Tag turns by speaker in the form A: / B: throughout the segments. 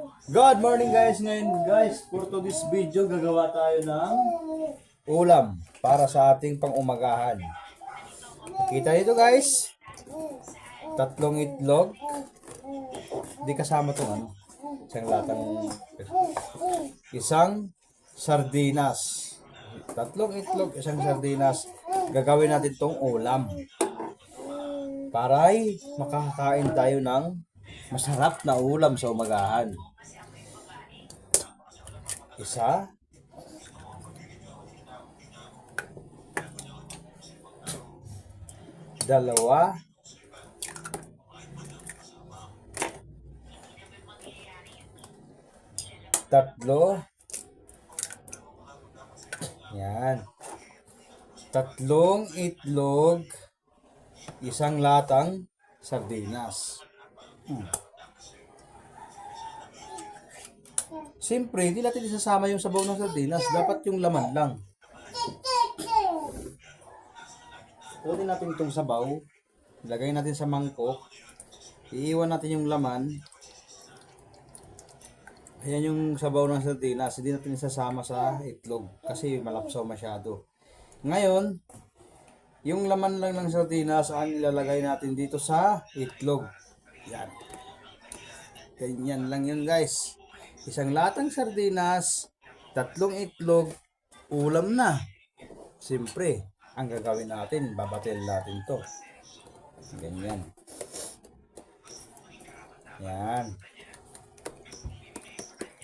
A: Good morning guys. Ngayon guys, for to this video gagawa tayo ng ulam para sa ating pang-umagahan. Kita nito guys, tatlong itlog. Di kasama tong isang latang, isang sardinas. Tatlong itlog, isang sardinas. Gagawin natin tong ulam para ay makakakain tayo ng masarap na ulam sa umagahan. Isa. Dalawa. Tatlo. Yan. Tatlong itlog. Isang latang sardinas. Siyempre, hindi natin isasama yung sabaw ng sardinas. Dapat yung laman lang. Kunin natin itong sabaw. Ilagay natin sa mangkok. Iiwan natin yung laman. Ayan yung sabaw ng sardinas. Hindi natin isasama sa itlog. Kasi malapsaw masyado. Ngayon, yung laman lang ng sardinas ang ilalagay natin dito sa itlog. Yan. Ganyan lang yun guys. Isang latang sardinas, tatlong itlog, ulam na. Siyempre, ang gagawin natin, babatil natin to. Ganyan. Yan.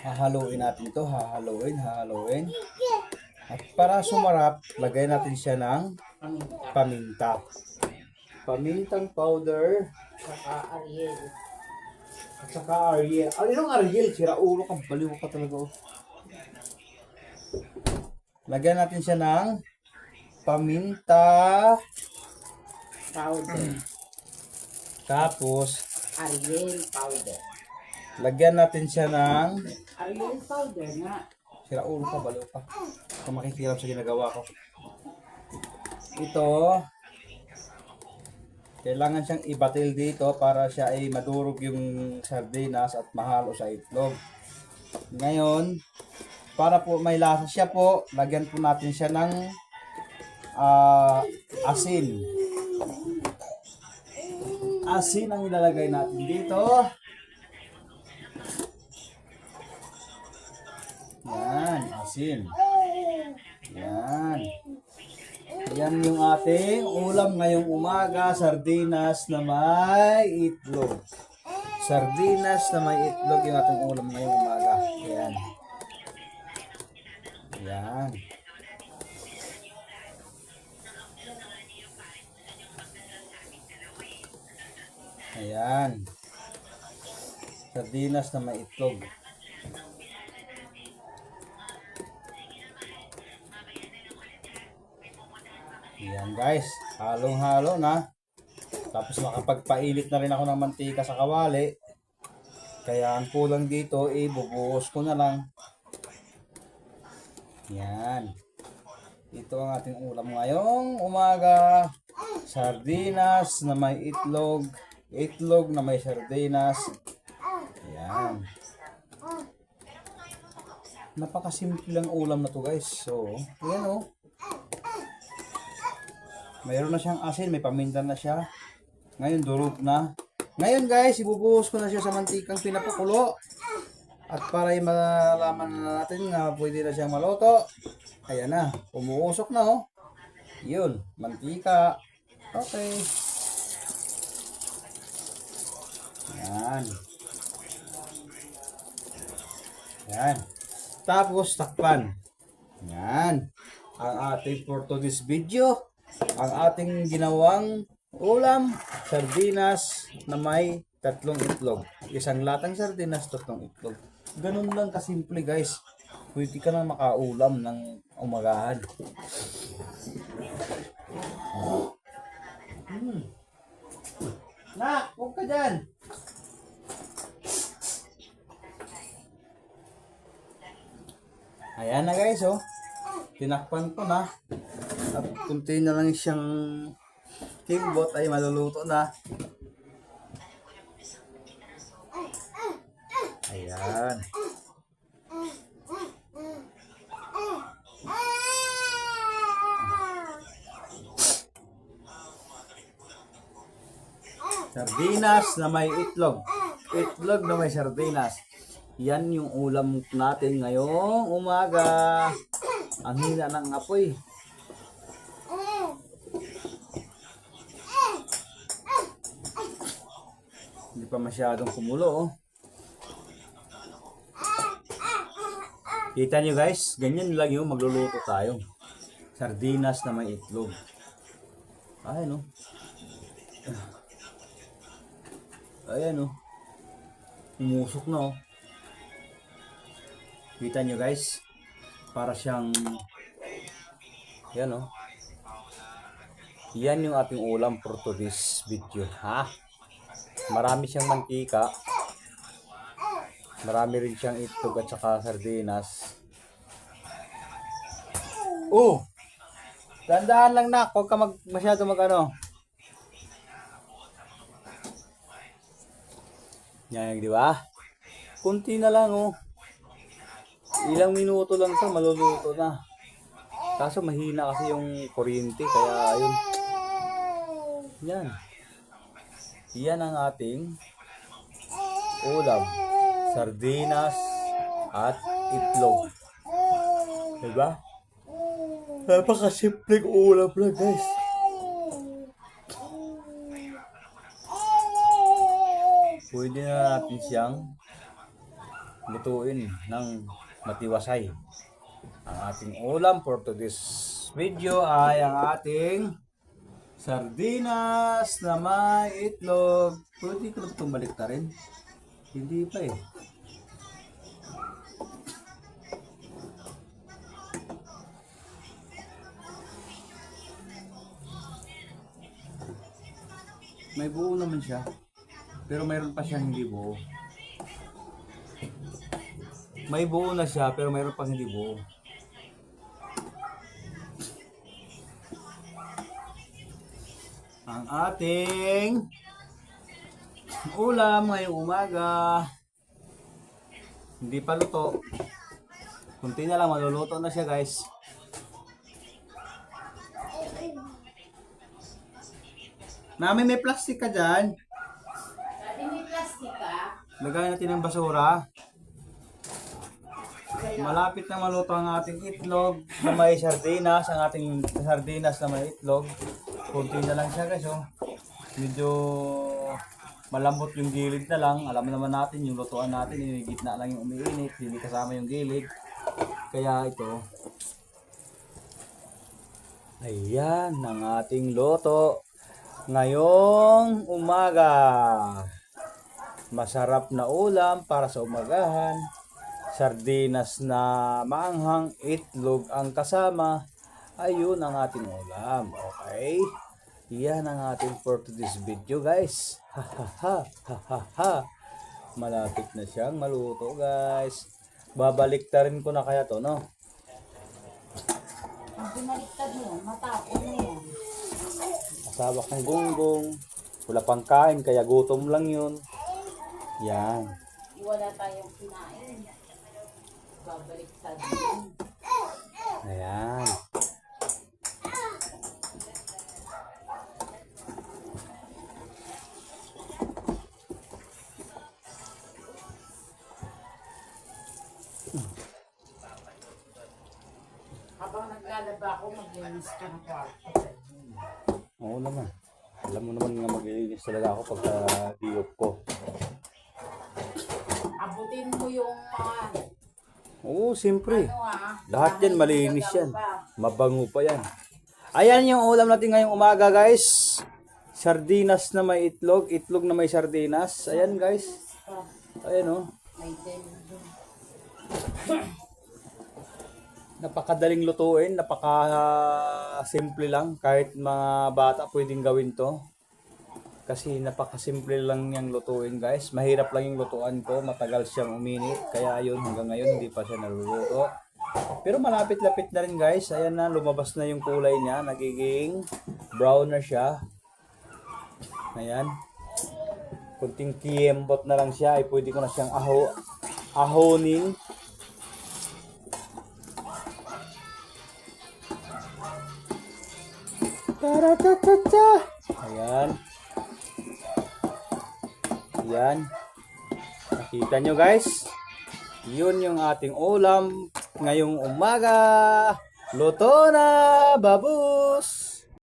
A: Hahaluin natin to, hahaluin. At para sumarap, lagay natin siya ng paminta. Pamintang powder.
B: Saka Ariel.
A: At saka Ariel. Ano yung Ariel? Sira ulo ka. Baliw ka talaga. Lagyan natin siya ng paminta.
B: Powder.
A: Tapos,
B: Ariel powder.
A: lagyan natin siya ng
B: Ariel powder nga.
A: sira ulo ka. Baliw ka. Kung makikilam sa ginagawa ko. Ito, kailangan siyang ibatil dito para siya ay madurog yung sardinas at mahalo sa itlog. Ngayon, para po may lasa siya po, lagyan po natin siya ng asin. Asin ang ilalagay natin dito. Yan, asin. Yan. Yan yung ating ulam ngayong umaga, sardinas na may itlog. Sardinas na may itlog yung ating ulam ngayong umaga. Yan. Yan. Ayan. Sardinas na may itlog. Yan guys, halong-halo na. Tapos makapagpainit na rin ako ng mantika sa kawali. Kaya ang kulang dito, bubuhos ko na lang. Yan. Ito ang ating ulam ngayong umaga. Sardinas na may itlog. Itlog na may sardinas. Yan. Napakasimple lang ulam na to guys. So, yan o. Mayroon na siyang asin, may paminta na siya. Ngayon, durog na. Ngayon guys, ibubuhos ko na siya sa mantikang pinapakulo. At para malaman na natin na pwede na siyang maluto. Ayan na, umuusok na oh. Yun, mantika. Okay. Yan. Yan. Tapos, takpan. Yan. Ang ating for today's video. Ang ating ginawang ulam, sardinas na may tatlong itlog. Isang latang sardinas, tatlong itlog. Ganun lang kasimple guys. Pwede ka na makaulam ng umagahan. Nak, huwag ka dyan. Ayan na guys oh. Tinakpan ko na. At kunti na lang siyang kimbot ay maluluto na. Ayan. Yan. Sardinas na may itlog. Itlog na may sardinas. Yan yung ulam natin ngayong umaga. Ang hina ng apoy. Hindi pa masyadong kumulo, oh. Kita nyo guys, ganyan lang yung magluluto tayo. Sardinas na may itlog. Ayan, oh. Ayan, oh. Umusok na, oh. Kita nyo guys, para siyang, yan, oh. Yan yung ating ulam for today's video, ha? Marami siyang mantika. Marami rin siyang itlog at saka sardinas. Oh! Dandahan lang na, huwag ka masyado mag-ano. Yan, di ba? Kunti na lang, oh. Ilang minuto lang ito, maluluto na. Kaso mahina kasi yung kuryente, kaya ayun. Yan. Yan ang ating ulam. Sardinas at itlog. Diba? Napakasimpleng ulam lang, guys. Pwede na natin siyang lutuin ng matiwasay. Ang ating ulam for today's video ay ang ating sardinas na may itlog. Pwede ko lang itong baliktarin. Hindi pa eh. May buo naman siya. Pero mayroon pa siyang hindi buo. May buo na siya pero mayroon pang hindi buo. Ang ating ulam ngayong umaga. Hindi pa luto. Kunti na lang, maluluto na siya guys. Mami, may plastic ka dyan.
B: Sabi may plastic ka.
A: Lagay natin ng basura. Malapit na maluto ang ating itlog na may sardinas. Ang ating sardinas na may itlog. Kunti na lang siya guys, oh. Medyo malambot yung gilid na lang. Alam naman natin yung lutuan natin, yung gitna lang yung umiinit, hindi kasama yung gilid. Kaya ito. Ayan ang ating luto ngayong umaga. Masarap na ulam para sa umagahan. Sardinas na maanghang, itlog ang kasama. Ayun ang ating ulam. Okay? Yan ang ating for today's video guys. Ha ha ha ha ha ha. Malapit na siyang maluto guys. Babaliktarin ko na kaya to, no?
B: Ang binaliktad mo, matapon mo.
A: Masabak ng gonggong. Wala pang kain kaya gutom lang yun. Yan.
B: Wala tayong kinain. Babaliktad mo.
A: Ayan.
B: Habang naglalaba ako, maglinis ka ng kwarto.
A: Oo naman. Alam mo naman nga maglilinis talaga ako pagka diop ko.
B: Abutin mo yung mga
A: Oo, siyempre. Lahat
B: dahil
A: yan malinis yan.
B: pa.
A: Mabango pa yan. Ayan yung ulam natin ngayong umaga guys. Sardinas na may itlog. Itlog na may sardinas. Ayan guys. Ayan oh.
B: May demo dun.
A: Napakadaling lutuin. Napaka-simple lang. Kahit mga bata pwedeng gawin to. Kasi napakasimple lang yung lutuin guys. Mahirap lang yung lutuan ko. Matagal siyang uminit. Kaya ayun hanggang ngayon hindi pa siya naluluto. Pero malapit-lapit na rin guys. Ayan na, lumabas na yung kulay niya. Nagiging brown na siya. Ayan. Kunting kiembot na lang siya. Ay pwede ko na siyang ahoning. Tara-ta-ta-ta. Ayan. Ayan. Nakita nyo guys? Yun yung ating ulam ngayong umaga. Luto na, babus!